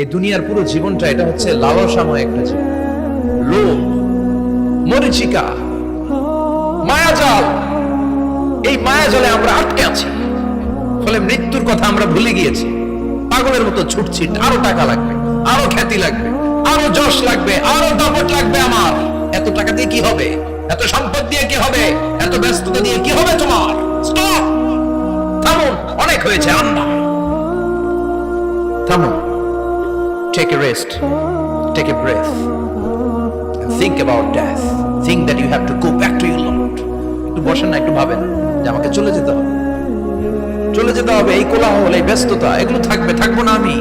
এই দুনিয়ার পুরো জীবনটা এটা হচ্ছে লালসাময় একটা জীবন, লোভ, মরিচিকা, মায়াজাল। এই মায়াজালে আমরা আটকে আছি, ফলে মৃত্যুর কথা আমরা ভুলে গিয়েছি। পাগলের মতো ছুটছি, আরো টাকা লাগবে, আরো খ্যাতি লাগবে, আরো যশ লাগবে, আরো দাপট লাগবে। আমার এত টাকা দিয়ে কি হবে? এত সম্পদ দিয়ে কি হবে? এত ব্যস্ততা দিয়ে কি হবে তোমার? স্টপ, থামুন, অনেক হয়েছে। আন্না, থামুন, take a rest, take a breath, and think about death. Think that you have to go back to your Lord. একটু বসেন না, একটু ভাবেন যে আমাকে চলে যেতে হবে, চলে যেতে হবে। এই কোলাহল, এই ব্যস্ততা, এগুলো থাকবে, থাকবো না আমি।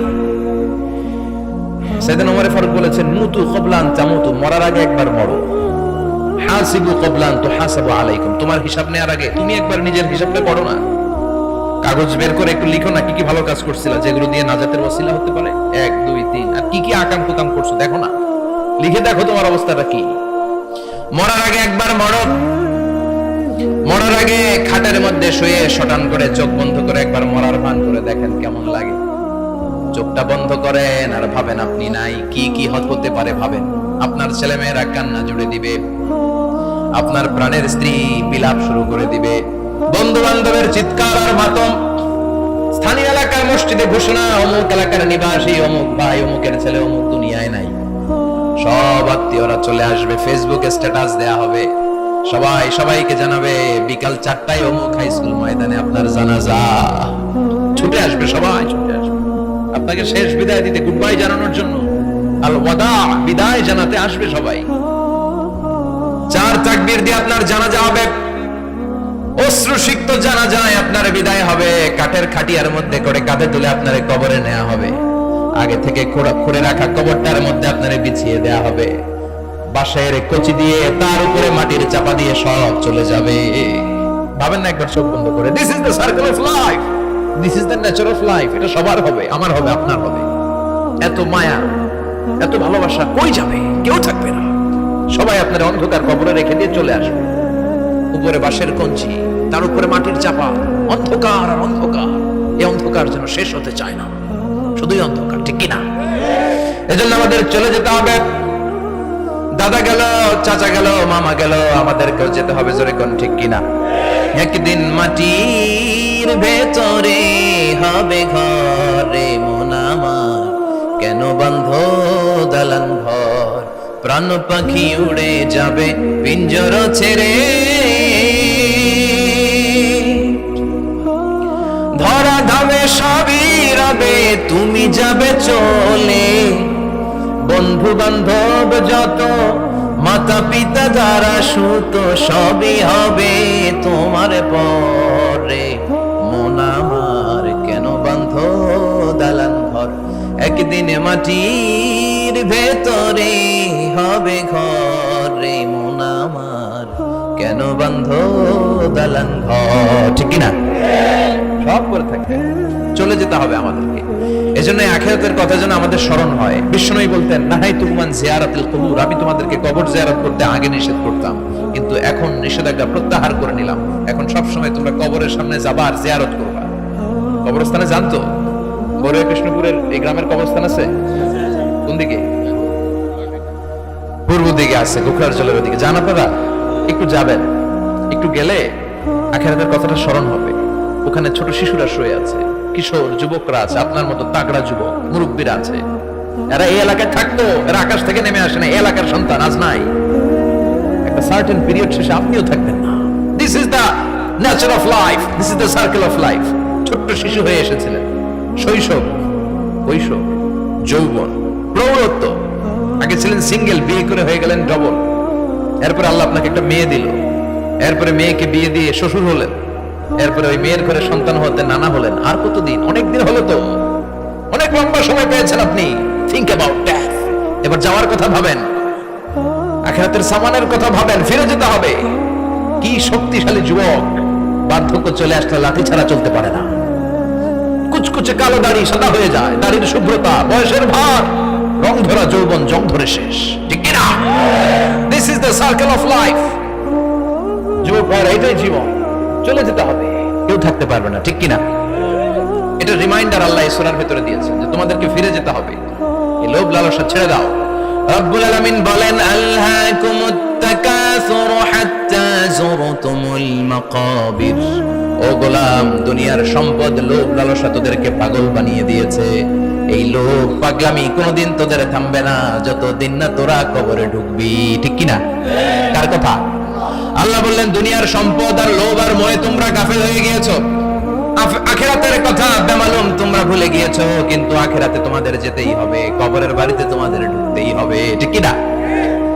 সাইয়েদনা ওমর ফারুক বলেছেন, মুতু ক্বাবলা আন তামুতু, মরার আগে একবার মরো। হাসিবু ক্বাবলা আন তুহাসাবু আলাইকুম, তোমার হিসাব নেওয়ার আগে তুমি একবার নিজের হিসাবটা করো না। কাগজ বের করে একটু লিখো না, কি কি ভালো কাজ করছিলা যেগুলো দিয়ে নাজাতের ওসিলা হতে পারে। 1 2 3, আর কি কি আকাম কুকাম করছো দেখো না, লিখে দেখো তোমার অবস্থাটা কি। মরার আগে একবার মরো। মরার আগে খাটের মধ্যে শুয়ে শটান করে চোখ বন্ধ করে একবার মরার ভান করে দেখেন কেমন লাগে। চোখটা বন্ধ করেন আর ভাবেন আপনি নাই, কি কি হতে পারে ভাবেন। আপনার ছেলে মেয়েরা কান্না জুড়ে দিবে, আপনার প্রাণের স্ত্রী বিলাপ শুরু করে দিবে, বন্ধু বান্ধবের চিৎকার আর মাতম, স্থানীয় এলাকার মসজিদে ঘোষণা, অমুক এলাকার নিবাসী, অমুক ভাই, অমুকের ছেলে অমুক দুনিয়ায় নাই। সব আত্মীয়রা চলে আসবে, ফেসবুকে স্ট্যাটাস দেয়া হবে, সবাই সবাইকে জানাবে বিকাল 4টায় অমুক হাই স্কুল ময়দানে আপনার জানাজা। ছুটে আসবে, সবাই ছুটে আসবে আপনাকে শেষ বিদায় দিতে, গুড বাই জানানোর জন্য, আল ওয়াদা, বিদায় জানাতে আসবে সবাই। 4 তাকবীর দিয়ে আপনার জানাজা হবে, অশ্রুসিক্ত জানাজায় আপনার বিদায় হবে। কাঠের খাটিয়ার মধ্যে করে কাঁধে তুলে আপনার কবরে নেওয়া হবে। আগে থেকে খুঁড়ে রাখা কবরটার মধ্যে আপনার বিছিয়ে দেয়া হবে। বাঁশের কচি দিয়ে তার উপরে মাটির চাপা দিয়ে সব চলে যাবে। ভাবেন না একবার চোখ বন্ধ করে, this is the circle of life, this is the nature of life. এটা সবার হবে, আমার হবে, আপনার হবে। এত মায়া, এত ভালোবাসা কই যাবে? কেউ থাকবে না, সবাই আপনার অন্ধকার কবরে রেখে দিয়ে চলে আসবে। উপরে বাঁশের কঞ্চি, তার উপরে মাটির চাপা, অন্ধকার আর অন্ধকার। এই অন্ধকার যেন শেষ হতে চায় না, শুধুই অন্ধকার, ঠিক কিনা? এজন্য আমাদের চলে যেতে হবে। দাদা গেল, চাচা গেল, মামা গেল, আমাদেরকেও যেতে হবে, জোরে কোন ঠিক কিনা? একদিন মাটির ভেতরে হবে ঘরে মন আমার, কেন বন্ধ দালান ঘর, প্রাণ পাখি উড়ে যাবে পিঞ্জর ছেড়ে, ধরা ধামে সবই রবে তুমি যাবে চলে, বন্ধু বান্ধব যত, মাতা পিতা যারা সুত, সবই হবে তোমার পরে, মন আমার কেন বন্ধ দালান ঘর, একদিন মাটির ভেতরে হবে ঘরে মন আমার, কেন বন্ধ দালান ঘর, ঠিক কিনা? সব করে থাকবে, চলে যেতে হবে আমাদেরকে। এজন্য আখিরাতের কথা যেন আমাদের স্মরণ হয়। বিষ্ণুই বলতেন, নাহাইতুকুমান জিয়ারাতিল কুবুর, আমি তোমাদেরকে কবর জিয়ারত করতে আগে নিষেধ করতাম, কিন্তু এখন নিষেধাজ্ঞা প্রত্যাহার করে নিলাম। এখন সব সময় তোমরা কবরের সামনে যাবা আর জিয়ারত করবা। কবরস্থানে জানতো বড় কৃষ্ণপুরের এই গ্রামের কবরস্থান আছে কোন দিকে? পূর্ব দিকে আছে, গোখরার জলের দিকে। জান আপনারা? একটু যাবেন, একটু গেলে আখিরাতের কথাটা স্মরণ হবে। ওখানে ছোট শিশুরা শুয়ে আছে, কিশোর যুবকরা আছে, আপনার মতো তাগড়া যুবক মুরব্বীরা আছে। এরা এই এলাকায় থাকতো, এরা আকাশ থেকে নেমে আসে না, এই এলাকার সন্তান, আজ নাই। একটা সার্টেন পিরিয়ড শেষে আপনিও থাকবেন না। This is the nature of life, this is the circle of life. ছোট্ট শিশু হয়ে এসেছিলেন, শৈশব, কৈশোর, যৌবন, প্রৌঢ়ত্ব। আগে ছিলেন সিঙ্গেল, বিয়ে করে হয়ে গেলেন ডবল। এরপরে আল্লাহ আপনাকে একটা মেয়ে দিল, এরপরে মেয়েকে বিয়ে দিয়ে শ্বশুর হলেন, এরপরে ওই মেয়ের ঘরে সন্তান হতে নানা হলেন। আর কতদিন? অনেক দিন হলো তো, অনেক লম্বা সময় পেয়েছেন আপনি। Think about death. এবার যাওয়ার কথা ভাবেন, আখিরাতের সামানের কথা ভাবেন, ফিরে যেতে হবে। কি শক্তিশালী যুবক, বার্ধক্য চলে আসলে লাঠি ছাড়া চলতে পারে না। কুচকুচে কালো দাড়ি সাদা হয়ে যায়, দাড়ির শুভ্রতা, বয়সের ভার, রং ধরা যৌবন জং ধরে শেষ, ঠিক কিনা? This is the circle of life. যুবক ভাইরা, এটাই জীবন, চলে যেতে হবে, কেউ থাকতে পারবে না, ঠিক কিনা? এটা রিমাইন্ডার আল্লাহ এই সূরার ভিতরে দিয়েছেন যে তোমাদেরকে ফিরে যেতে হবে, এই লোভ লালসা ছেড়ে দাও। রব্বুল আলামিন বলেন আলহাকুমুত তাকাসুর হাত্তা যুরতুমুল মাকাবির। ও গোলাম, দুনিয়ার সম্পদ লোভ লালসা তোদেরকে পাগল বানিয়ে দিয়েছে। এই লোভ পাগলামি কোনোদিন তোদের থামবে না যতদিন না তোরা কবরে ঢুকবি, ঠিক কি না? কার কথা? আল্লাহ বললেন দুনিয়ার সম্পদ আর লোভ আর মোহে তোমরা গাফেল হয়ে গিয়েছো, আখিরাতের কথা বেমালুম তোমরা ভুলে গিয়েছো। কিন্তু আখিরাতে তোমাদের যেতেই হবে, কবরের বাড়িতে তোমাদের ঢুকতেই হবে, ঠিক কি না?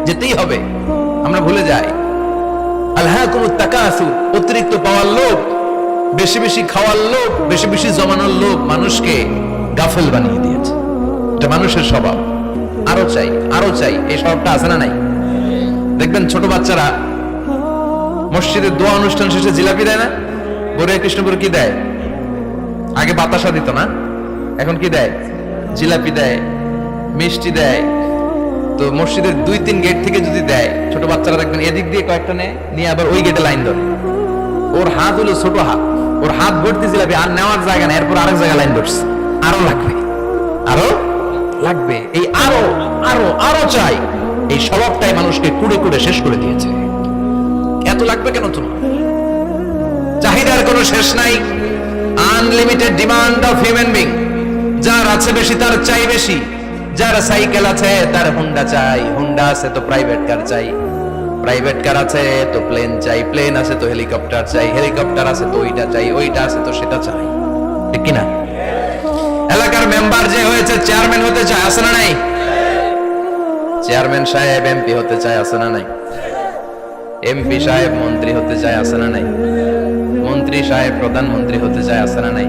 যেতেই হবে, আমরা ভুলে যাই। আলহাকুমুত তাকাসুর, অতিরিক্ত পাওয়ার লোভ, বেশি বেশি খাওয়ার লোভ, বেশি বেশি জমানোর লোভ মানুষকে গাফেল বানিয়ে দিয়েছে। এটা মানুষের স্বভাব, আরো চাই আরো চাই, এই স্বভাবটা আছে না নাই? দেখবেন ছোট বাচ্চারা মসজিদের দোয়া অনুষ্ঠান শেষে জিলাপি দেয় না? বড় কৃষ্ণপুর কি দেয়? আগে বাতাসা দিত না, এখন কি দেয়? জিলাপি দেয়, মিষ্টি দেয়। তো মসজিদের 2-3 গেট থেকে যদি দেয়, ছোট বাচ্চারা দেখবেন এদিক দিয়ে কয়েকটা নিয়ে আবার ওই গেটে লাইন ধরে। ওর হাত হলো ছোট হাত, ওর হাত ভর্তি জিলাপি, আর নেওয়ার জায়গা না, এরপর আরেক জায়গায় লাইন ধরছে, আরো লাগবে আরো লাগবে, এই আরো আরো আরো চাই। এই স্বভাবটাই মানুষকে কুড়ে কুড়ে শেষ করে দিয়েছে। এত লাগবে কেন তোমার? চাহিদার কোনো শেষ নাই, unlimited demand of human being. যার আছে বেশি তার চাই বেশি, যার সাইকেল আছে তার হুন্ডা চাই, হুন্ডা আছে তো প্রাইভেট কার চাই, প্রাইভেট কার আছে তো প্লেন চাই, প্লেন আছে তো হেলিকপ্টার চাই, হেলিকপ্টার আছে তো ওইটা চাই, ওইটা আছে তো সেটা চাই, ঠিক কিনা? এলাকার মেম্বার যে হয়েছে চেয়ারম্যান হতে চায়, আছে না নাই? চেয়ারম্যান সাহেব এমপি হতে চায়, আছে না নাই? এমপি সাহেব মন্ত্রী হতে চায়, আছে না নাই? মন্ত্রী সাহেব প্রধানমন্ত্রী হতে চায়, আছে না নাই?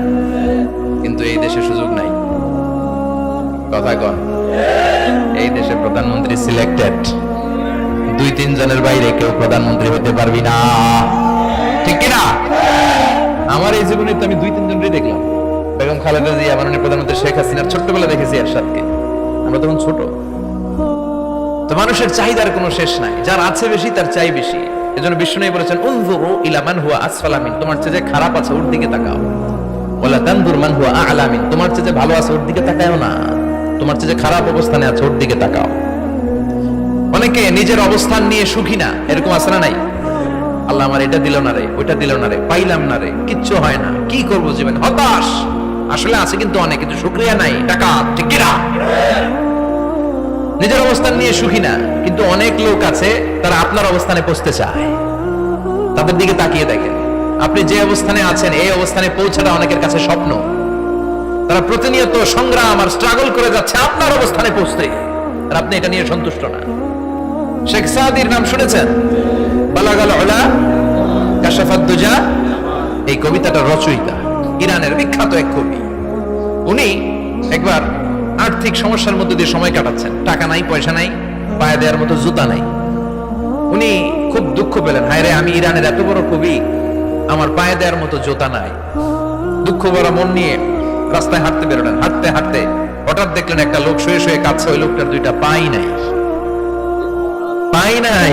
কিন্তু এই দেশে সুযোগ নাই। কথা কন, এই দেশে প্রধানমন্ত্রী সিলেক্টেড, 2-3 জনের বাইরে কেউ প্রধানমন্ত্রী হতে পারবি না, ঠিক কিনা? আমার এই জীবনে তো আমি 2-3 জনই দেখলাম। বেগম খালেদা জিয়া, মাননীয় প্রধানমন্ত্রী শেখ হাসিনার ছোট্টবেলা দেখেছি এরশাদকে, আমরা তখন ছোট। তো মানুষের চাহিদার কোনো শেষ নাই, যার আছে বেশি তার চাই বেশি। এজন্য বিষ্ণু বলেছেন উনজুরু ইলা মান হুয়া আসফালা মিন, তোমার চেয়ে যে খারাপ আছে ওর দিকে তাকাও। ওয়ালা তানজুর মান হুয়া আ'লা মিন, তোমার চেয়ে যে ভালো আছে ওর দিকে তাকাও না, তোমার চেয়ে যে খারাপ অবস্থানে আছে ওর দিকে তাকাও। অনেকে নিজের অবস্থান নিয়ে সুখী না, এরকম আছে না নাই? আল্লাহ আমার এটা দিল না রে, ওইটা দিল না রে, পাইলাম না রে, কিচ্ছু হয় না, কি করব জীবনে, হতাশ। আসলে আছে কিন্তু অনেক, কিন্তু শুকরিয়া নাই, টাকা, ঠিক কি না? নিজের অবস্থান নিয়ে সুখী না, কিন্তু অনেক লোক আছে তারা আপনার অবস্থানে পৌঁছতে চায়। তাদের দিকে তাকিয়ে দেখেন, আপনি যে অবস্থানে আছেন এই অবস্থানে পৌঁছাটা অনেকের কাছে স্বপ্ন। তারা প্রতিনিয়ত সংগ্রাম আর স্ট্রাগল করে যাচ্ছে আপনার অবস্থানে পৌঁছতে, আর আপনি এটা নিয়ে সন্তুষ্ট না। শেখ সাদির নাম শুনেছেন? বালাগাল উলা কাশাফাদ দুজা, এই কবিতাটার রচয়িতা, ইরানের বিখ্যাত এক কবি। উনি একবার আর্থিক সমস্যার মধ্যে দিয়ে সময় কাটাচ্ছেন, টাকা নাই, পয়সা নাই, পায়ে দেওয়ার মতো জুতা নাই। উনি খুব দুঃখ পেলেন, হায় রে, আমি ইরানের এত বড় কবি, আমার পায়ে দেওয়ার মতো জুতা নাই। দুঃখ ভরা মন নিয়ে রাস্তায় হাঁটতে বেরোলেন। হাঁটতে হাঁটতে হঠাৎ দেখলেন একটা লোক শুয়ে শুয়ে কাঁদছে, ওই লোকটার 2টা পাই নাই, পাই নাই।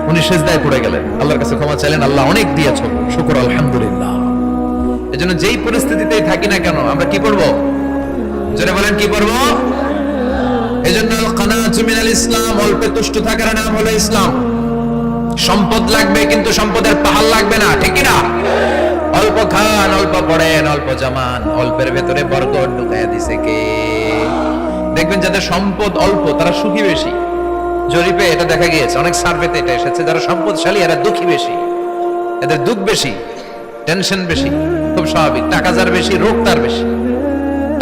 উনি সেজদায় পড়ে গেলেন, আল্লাহর কাছে ক্ষমা চাইলেন, আল্লাহ অনেক দিয়েছো, শুকর আলহামদুলিল্লাহ। এজন্য যেই পরিস্থিতিতেই থাকি না কেন আমরা কি করব? যারা বলেন কি করব? এজন্য কানাতু মিনাল ইসলাম, অল্পে তুষ্ট থাকার নাম হলো ইসলাম। সম্পদ লাগবে কিন্তু সম্পদের পাহাড় লাগবে না, ঠিক কি না? অল্প খান, অল্প পড়েন, অল্প জামান, অল্পের ভেতরে বরকত ঢুকাইয়া দিছে কে? দেখবেন যাদের সম্পদ অল্প তারা সুখী বেশি। জরিপে এটা দেখা গিয়েছে, অনেক সার্ভেতে এটা এসেছে, যারা সম্পদশালী এরা দুঃখী বেশি, এদের দুঃখ বেশি, টেনশন বেশি। খুব স্বাভাবিক, টাকা যার বেশি রোগ তার বেশি,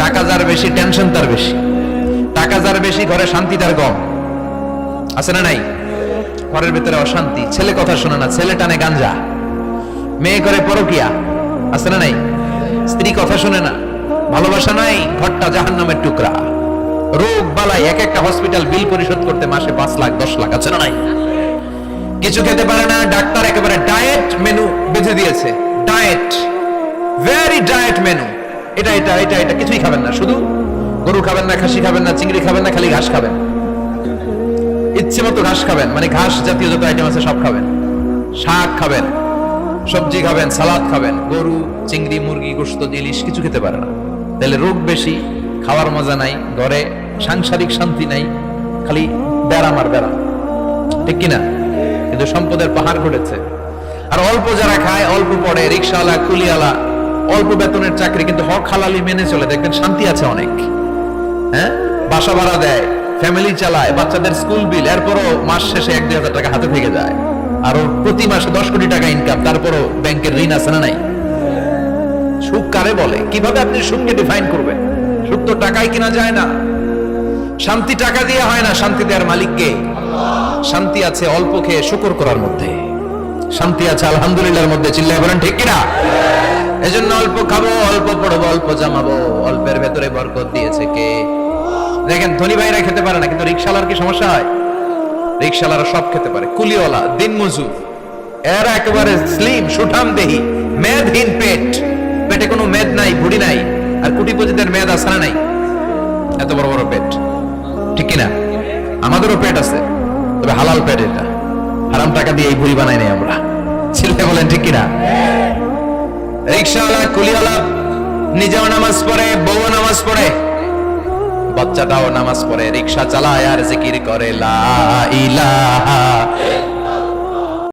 টাকা যার বেশি টেনশন তার বেশি, টাকা যার বেশি ঘরে শান্তি তার কম, আছে না নাই? ঘরের ভিতরে অশান্তি, ছেলে কথা শোনে না, ছেলে টানে গাঞ্জা, মেয়ে করে পরকিয়া, আছে না নাই? স্ত্রী কথা শোনে না, ভালোবাসা নাই, ঘরটা জাহান্নামের টুকরা। রোগ বালাই, এক একটা হসপিটাল বিল পরিশোধ করতে মাসে 5 লাখ 10 লাখ, আছে না নাই? কিছু খেতে পারে না, ডাক্তার একেবারে ডায়েট মেনু বেঁধে দিয়েছে, ডায়েট, ভেরি ডায়েট মেনু, এটা এটা এটা এটা কিছুই খাবেন না, শুধু গরু খাবেন না, খাসি খাবেন না, চিংড়ি খাবেন না, খালি ঘাস খাবেন, ইচ্ছে মতো ঘাস খাবেন, মানে ঘাস জাতীয় যত আইটেম আছে সব খাবেন, শাক খাবেন, সবজি খাবেন, সালাদ খাবেন, গরু, চিংড়ি, মুরগি, গোশত, ইলিশ কিছু খেতে পারে না। তাহলে রোগ বেশি, খাওয়ার মজা নাই, ঘরে সাংসারিক শান্তি নাই, খালি ব্যারাম আর ব্যারাম, ঠিক কিনা? কিন্তু সম্পদের পাহাড় ঘটেছে। আর অল্প যারা খায়, অল্প পড়ে, রিক্সাওয়ালা, কুলিওয়ালা, অল্প বেতনের চাকরি, কিন্তু হক হালালি মেনে চলে, দেখবেন শান্তি আছে অনেক। হ্যাঁ, বাসা ভাড়া দেয়, ফ্যামিলি চালায়, বাচ্চাদের স্কুল বিল, এরপরও মাস শেষে 1-2 হাজার টাকা হাতে থেকে যায়। আর ওর প্রতি মাসে 10 কোটি টাকা ইনকাম, তারপরও ব্যাংকের ঋণ আছে না নাই? সুখ কারে বলে? কিভাবে আপনি সুখকে ডিফাইন করবেন? সুখ তো টাকায় কিনা যায় না। শান্তি টাকা দিয়ে হয় না, শান্তি দেওয়ার মালিককে। শান্তি আছে অল্প খেয়ে শুকর করার মধ্যে, শান্তি আছে আলহামদুলিল্লাহর মধ্যে। চিল্লায় বলেন ঠিক কিনা? এজন্য অল্প খাবো, অল্প পড়বো, অল্প জামাবো, অল্পের ভেতরে বরকত দিয়েছে কে? দেখেন ধনী ভাইরা খেতে পারে না, কিন্তু রিকশালার কি সমস্যা হয়? রিকশালারা সব খেতে পারে, কুলিওয়ালা, দিনমজুর, এরা একেবারে স্লিম সুঠাম দেহি, মেদহীন পেট, পেটে কোনো মেদ নাই, ভুড়ি নাই। আর কোটিপতিদের মেদ আছে না নাই? এত বড় বড় পেট, ঠিক কিনা? আমাদেরও পেট আছে, তবে হালাল পেট। এটা হারাম টাকা দিয়ে এই ভুড়ি বানাই নাই আমরা। ছেলে বলেন ঠিক কিনা? রিকশাওয়ালা, কুলিওয়ালা নিজেও নামাজ পড়ে, বউ নামাজ পড়ে, বাচ্চাটাও নামাজ পড়ে, রিকশা চালায় আর জিকির করে লা ইলাহা